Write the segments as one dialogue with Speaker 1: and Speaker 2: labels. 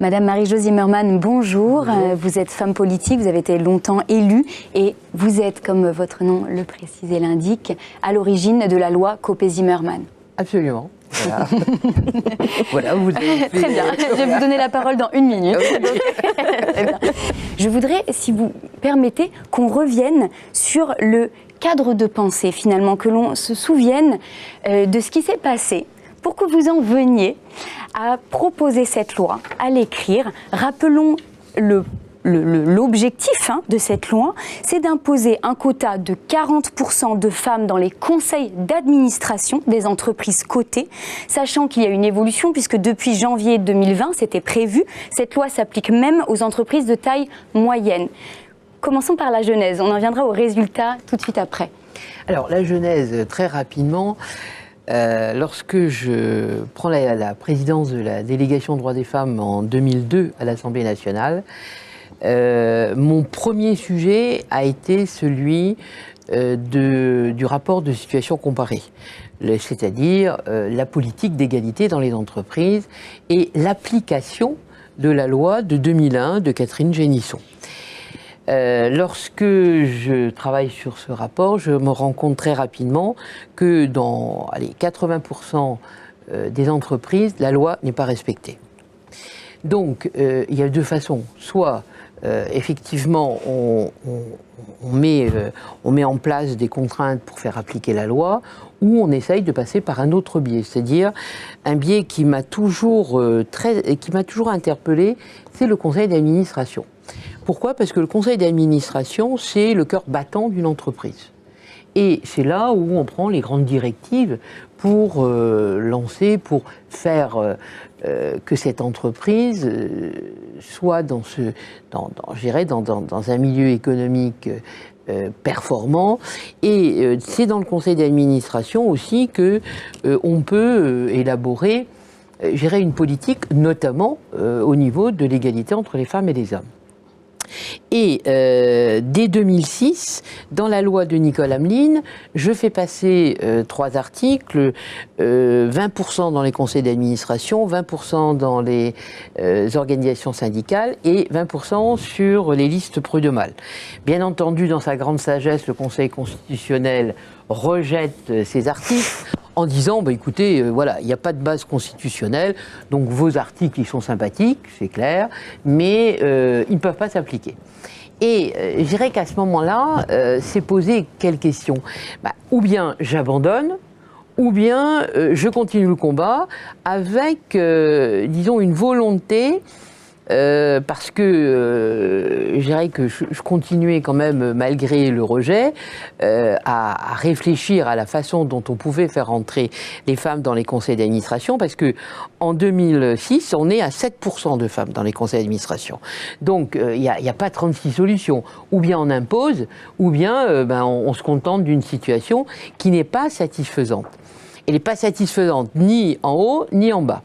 Speaker 1: Madame Marie-Jo Zimmermann, bonjour. Vous êtes femme politique, vous avez été longtemps élue et vous êtes, comme votre nom le précise et l'indique, à l'origine de la loi Copé-Zimmermann.
Speaker 2: Absolument. Voilà. Voilà, vous avez
Speaker 1: Très bien, je vais vous donner la parole dans 1 minute. Très bien. Je voudrais, si vous permettez, qu'on revienne sur le cadre de pensée, finalement, que l'on se souvienne de ce qui s'est passé pour que vous en veniez à proposer cette loi, à l'écrire. Rappelons l'objectif de cette loi, c'est d'imposer un quota de 40% de femmes dans les conseils d'administration des entreprises cotées, sachant qu'il y a une évolution puisque depuis janvier 2020, c'était prévu, cette loi s'applique même aux entreprises de taille moyenne. Commençons par la genèse, on en viendra aux résultats tout de suite après.
Speaker 2: Alors la genèse, très rapidement, lorsque je prends la présidence de la délégation droits des femmes en 2002 à l'Assemblée nationale, mon premier sujet a été celui du rapport de situation comparée, c'est-à-dire la politique d'égalité dans les entreprises et l'application de la loi de 2001 de Catherine Génisson. Lorsque je travaille sur ce rapport, je me rends compte très rapidement que dans 80% des entreprises, la loi n'est pas respectée. Donc, il y a deux façons. Soit, effectivement, on met en place des contraintes pour faire appliquer la loi, ou on essaye de passer par un autre biais. C'est-à-dire, un biais qui m'a toujours interpellé, c'est le conseil d'administration. Pourquoi ? Parce que le conseil d'administration, c'est le cœur battant d'une entreprise. Et c'est là où on prend les grandes directives pour pour faire que cette entreprise soit dans un milieu économique performant. Et c'est dans le conseil d'administration aussi que on peut élaborer, une politique, notamment au niveau de l'égalité entre les femmes et les hommes. Et dès 2006, dans la loi de Nicole Hamelin, je fais passer 3 articles, 20% dans les conseils d'administration, 20% dans les organisations syndicales et 20% sur les listes prud'homales. Bien entendu, dans sa grande sagesse, le Conseil constitutionnel rejette ces articles en disant, écoutez, voilà, il n'y a pas de base constitutionnelle, donc vos articles, ils sont sympathiques, c'est clair, mais ils ne peuvent pas s'appliquer. Et je dirais qu'à ce moment-là, c'est posé quelle question ? Ou bien j'abandonne, ou bien je continue le combat avec, disons, une volonté, parce que je dirais que je continuais quand même, malgré le rejet, à réfléchir à la façon dont on pouvait faire entrer les femmes dans les conseils d'administration, parce que en 2006, on est à 7% de femmes dans les conseils d'administration. Donc, il n'y a pas 36 solutions. Ou bien on impose, ou bien on se contente d'une situation qui n'est pas satisfaisante. Elle n'est pas satisfaisante ni en haut, ni en bas.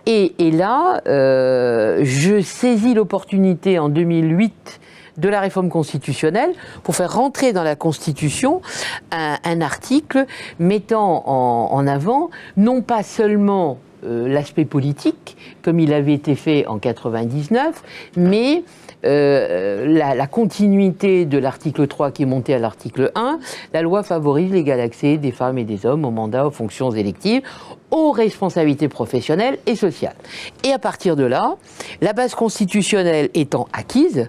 Speaker 2: Et là, je saisis l'opportunité en 2008 de la réforme constitutionnelle pour faire rentrer dans la Constitution un article mettant en avant non pas seulement l'aspect politique, comme il avait été fait en 99, mais la continuité de l'article 3 qui est monté à l'article 1, la loi favorise l'égal accès des femmes et des hommes aux mandats, aux fonctions électives, aux responsabilités professionnelles et sociales. Et à partir de là, la base constitutionnelle étant acquise,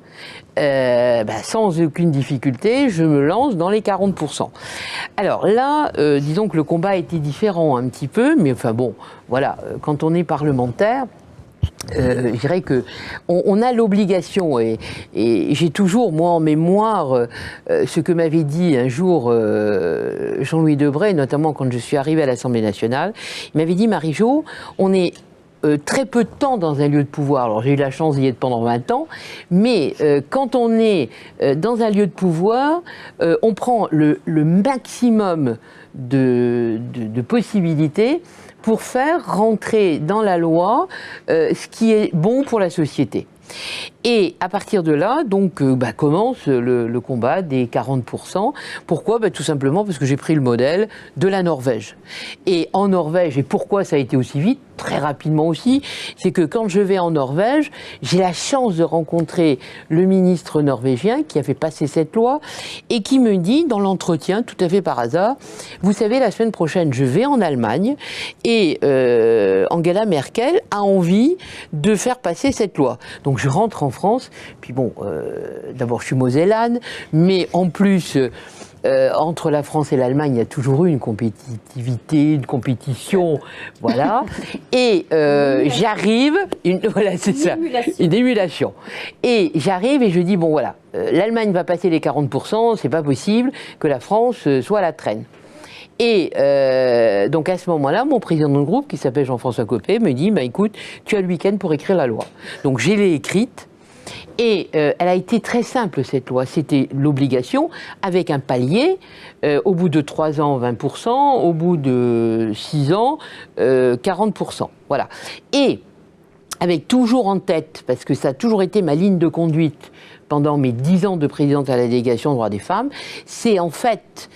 Speaker 2: sans aucune difficulté, je me lance dans les 40%. Alors là, disons que le combat était différent un petit peu, mais enfin bon, voilà, quand on est parlementaire, je dirais que on a l'obligation, et j'ai toujours, moi, en mémoire, ce que m'avait dit un jour Jean-Louis Debré, notamment quand je suis arrivée à l'Assemblée nationale. Il m'avait dit, Marie-Jo, on est très peu de temps dans un lieu de pouvoir. Alors j'ai eu la chance d'y être pendant 20 ans, mais quand on est dans un lieu de pouvoir, on prend le maximum de possibilités pour faire rentrer dans la loi ce qui est bon pour la société. Et à partir de là, donc, commence le combat des 40%. Pourquoi ? Tout simplement parce que j'ai pris le modèle de la Norvège. Et en Norvège, et pourquoi ça a été aussi vite ? très rapidement aussi, c'est que quand je vais en Norvège, j'ai la chance de rencontrer le ministre norvégien qui a fait passer cette loi et qui me dit dans l'entretien, tout à fait par hasard, vous savez, la semaine prochaine, je vais en Allemagne et Angela Merkel a envie de faire passer cette loi. Donc je rentre en France, puis bon, d'abord je suis mosellane, mais en plus... entre la France et l'Allemagne, il y a toujours eu une compétitivité, une compétition, voilà. Et j'arrive, voilà, c'est ça, une émulation. Et j'arrive et je dis, bon voilà, l'Allemagne va passer les 40%, c'est pas possible que la France soit à la traîne. Et donc à ce moment-là, mon président de groupe, qui s'appelle Jean-François Copé, me dit, bah, écoute, tu as le week-end pour écrire la loi. Donc je l'ai écrite. Et elle a été très simple, cette loi. C'était l'obligation, avec un palier, au bout de 3 ans, 20%, au bout de 6 ans, 40%. Voilà. Et avec toujours en tête, parce que ça a toujours été ma ligne de conduite pendant mes 10 ans de présidente à la délégation aux droits des femmes, c'est en fait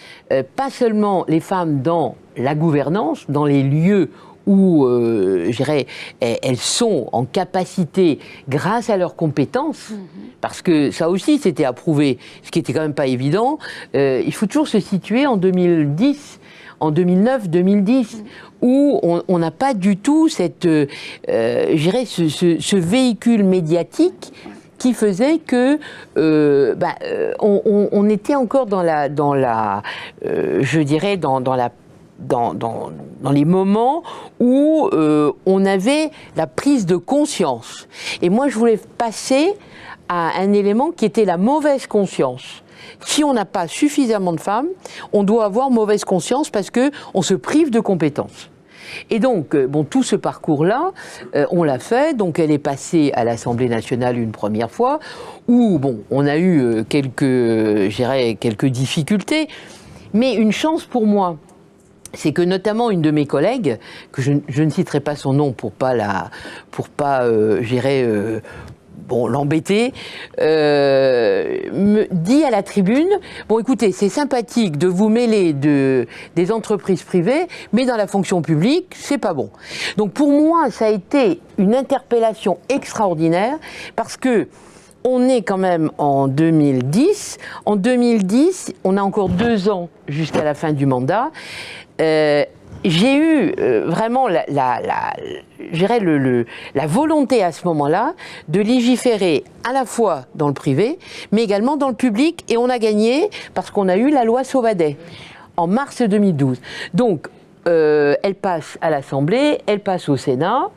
Speaker 2: pas seulement les femmes dans la gouvernance, dans les lieux où, je dirais, elles sont en capacité, grâce à leurs compétences, parce que ça aussi c'était approuvé, ce qui était quand même pas évident, il faut toujours se situer en 2010, en 2009-2010, où on n'a pas du tout cette, je dirais, ce véhicule médiatique qui faisait que on était encore dans je dirais, dans les moments où on avait la prise de conscience. Et moi, je voulais passer à un élément qui était la mauvaise conscience. Si on n'a pas suffisamment de femmes, on doit avoir mauvaise conscience parce qu'on se prive de compétences. Et donc, bon, tout ce parcours-là, on l'a fait. Donc, elle est passée à l'Assemblée nationale une première fois, où, bon, on a eu quelques difficultés, mais une chance pour moi. C'est que notamment une de mes collègues, que je ne citerai pas son nom pour pas l'embêter, me dit à la tribune, bon écoutez, c'est sympathique de vous mêler des entreprises privées, mais dans la fonction publique, c'est pas bon. Donc pour moi, ça a été une interpellation extraordinaire, parce que on est quand même en 2010. En 2010, on a encore 2 ans jusqu'à la fin du mandat. J'ai eu vraiment la volonté à ce moment-là de légiférer à la fois dans le privé, mais également dans le public. Et on a gagné parce qu'on a eu la loi Sauvadet en mars 2012. Donc, elle passe à l'Assemblée, elle passe au Sénat.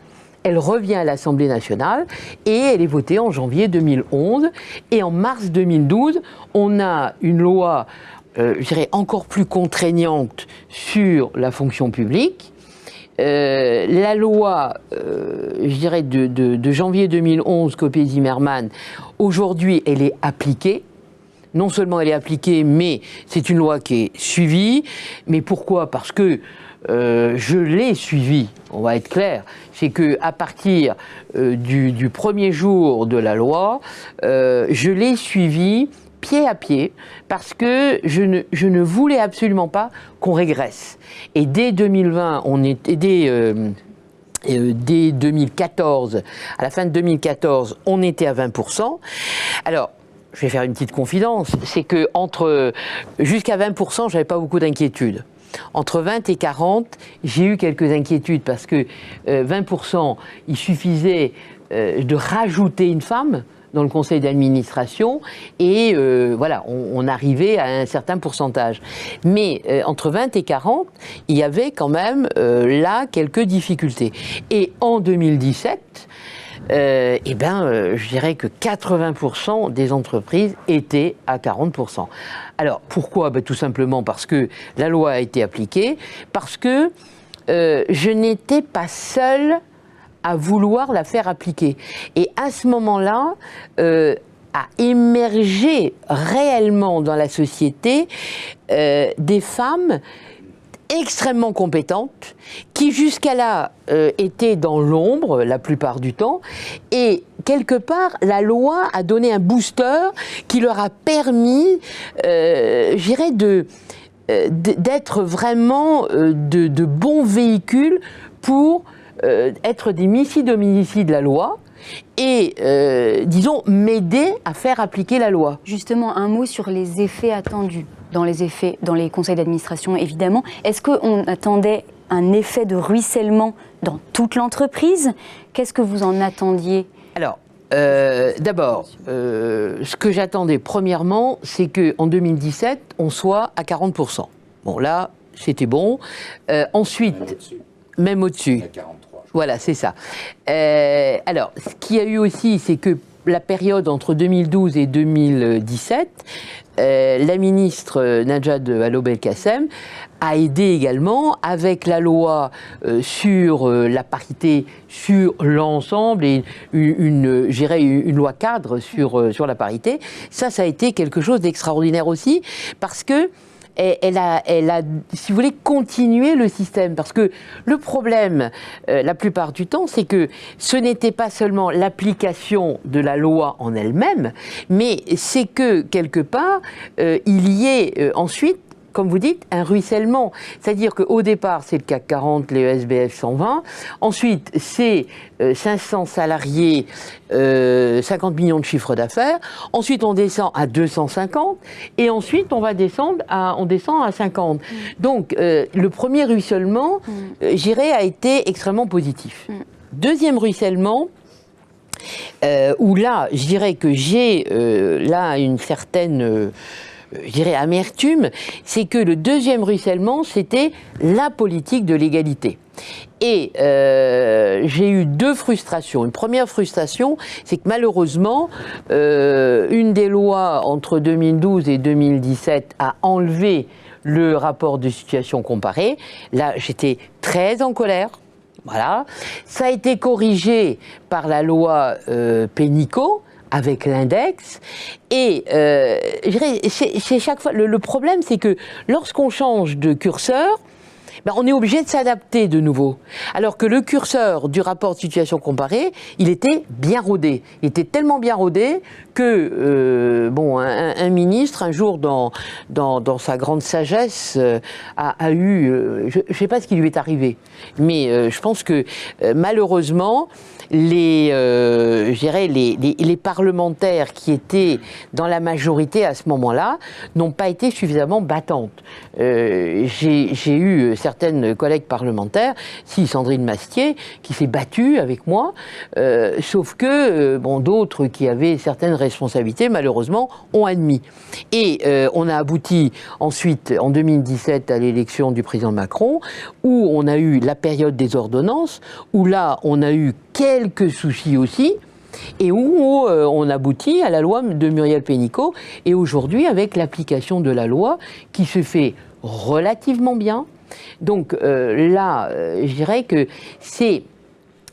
Speaker 2: Elle revient à l'Assemblée nationale et elle est votée en janvier 2011. Et en mars 2012, on a une loi, je dirais, encore plus contraignante sur la fonction publique. La loi, je dirais, de janvier 2011, Copé-Zimmermann, aujourd'hui, elle est appliquée. Non seulement elle est appliquée, mais c'est une loi qui est suivie. Mais pourquoi ? Parce que je l'ai suivi, on va être clair, c'est qu'à partir du premier jour de la loi, je l'ai suivi pied à pied, parce que je ne voulais absolument pas qu'on régresse. Et dès 2020, dès 2014, à la fin de 2014, on était à 20%. Alors, je vais faire une petite confidence, c'est que jusqu'à 20%, j'avais pas beaucoup d'inquiétudes. Entre 20 et 40, j'ai eu quelques inquiétudes parce que 20%, il suffisait de rajouter une femme dans le conseil d'administration et voilà, on arrivait à un certain pourcentage. Mais entre 20 et 40, il y avait quand même là quelques difficultés. Et en 2017, je dirais que 80% des entreprises étaient à 40%. Alors, pourquoi ? Tout simplement parce que la loi a été appliquée, parce que je n'étais pas seule à vouloir la faire appliquer. Et à ce moment-là, a émergé réellement dans la société des femmes extrêmement compétentes, qui jusqu'à là étaient dans l'ombre la plupart du temps, et quelque part la loi a donné un booster qui leur a permis, je dirais, d'être vraiment de bons véhicules pour être des missi-dominici de la loi et, disons, m'aider à faire appliquer la loi.
Speaker 1: Justement, un mot sur les effets attendus dans les conseils d'administration, évidemment. Est-ce qu'on attendait un effet de ruissellement dans toute l'entreprise? Qu'est-ce que vous en attendiez?
Speaker 2: Alors, d'abord, ce que j'attendais premièrement, c'est qu'en 2017, on soit à 40%. Bon, là, c'était bon. Ensuite, même au-dessus. Voilà, c'est ça. Alors, ce qu'il y a eu aussi, c'est que la période entre 2012 et 2017, la ministre Najat Vallaud-Belkacem a aidé également avec la loi sur la parité sur l'ensemble et une loi cadre sur la parité. Ça a été quelque chose d'extraordinaire aussi parce que elle a, si vous voulez, continué le système. Parce que le problème, la plupart du temps, c'est que ce n'était pas seulement l'application de la loi en elle-même, mais c'est que, quelque part, il y ait ensuite, comme vous dites, un ruissellement. C'est-à-dire qu'au départ, c'est le CAC 40, les SBF 120. Ensuite, c'est 500 salariés, 50 millions de chiffre d'affaires. Ensuite, on descend à 250. Et ensuite, on descend à 50. Donc, le premier ruissellement, j'irais, a été extrêmement positif. Deuxième ruissellement, où là, je dirais que j'ai là une certaine... je dirais amertume, c'est que le deuxième ruissellement, c'était la politique de l'égalité. Et j'ai eu deux frustrations. Une première frustration, c'est que malheureusement, une des lois entre 2012 et 2017 a enlevé le rapport de situation comparée. Là, j'étais très en colère. Voilà. Ça a été corrigé par la loi Pénicaud, avec l'index, et je dirais, c'est chaque fois, le problème, c'est que lorsqu'on change de curseur, ben, on est obligé de s'adapter de nouveau. Alors que le curseur du rapport de situation comparée, il était bien rodé. Il était tellement bien rodé que bon, un ministre, un jour, dans sa grande sagesse, a eu... je ne sais pas ce qui lui est arrivé, mais je pense que malheureusement, les parlementaires qui étaient dans la majorité à ce moment-là n'ont pas été suffisamment battantes. J'ai eu certaines collègues parlementaires, si Sandrine Mastier, qui s'est battue avec moi, sauf que bon, d'autres qui avaient certaines responsabilités, malheureusement, ont admis. Et on a abouti ensuite, en 2017, à l'élection du président Macron, où on a eu la période des ordonnances, où là, on a eu quelques soucis aussi, et où on aboutit à la loi de Muriel Pénicaud, et aujourd'hui avec l'application de la loi qui se fait relativement bien. Donc là, je dirais que c'est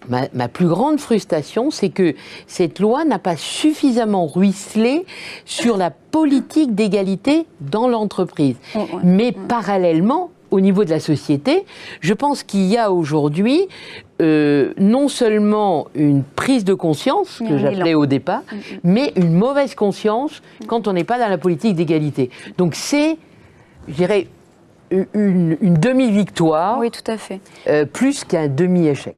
Speaker 2: ma plus grande frustration, c'est que cette loi n'a pas suffisamment ruisselé sur la politique d'égalité dans l'entreprise. Mais parallèlement, au niveau de la société, je pense qu'il y a aujourd'hui non seulement une prise de conscience, que j'appelais au départ, mais une mauvaise conscience quand on n'est pas dans la politique d'égalité. Donc c'est, je dirais, une demi-victoire,
Speaker 1: oui, tout à fait.
Speaker 2: Plus qu'un demi-échec.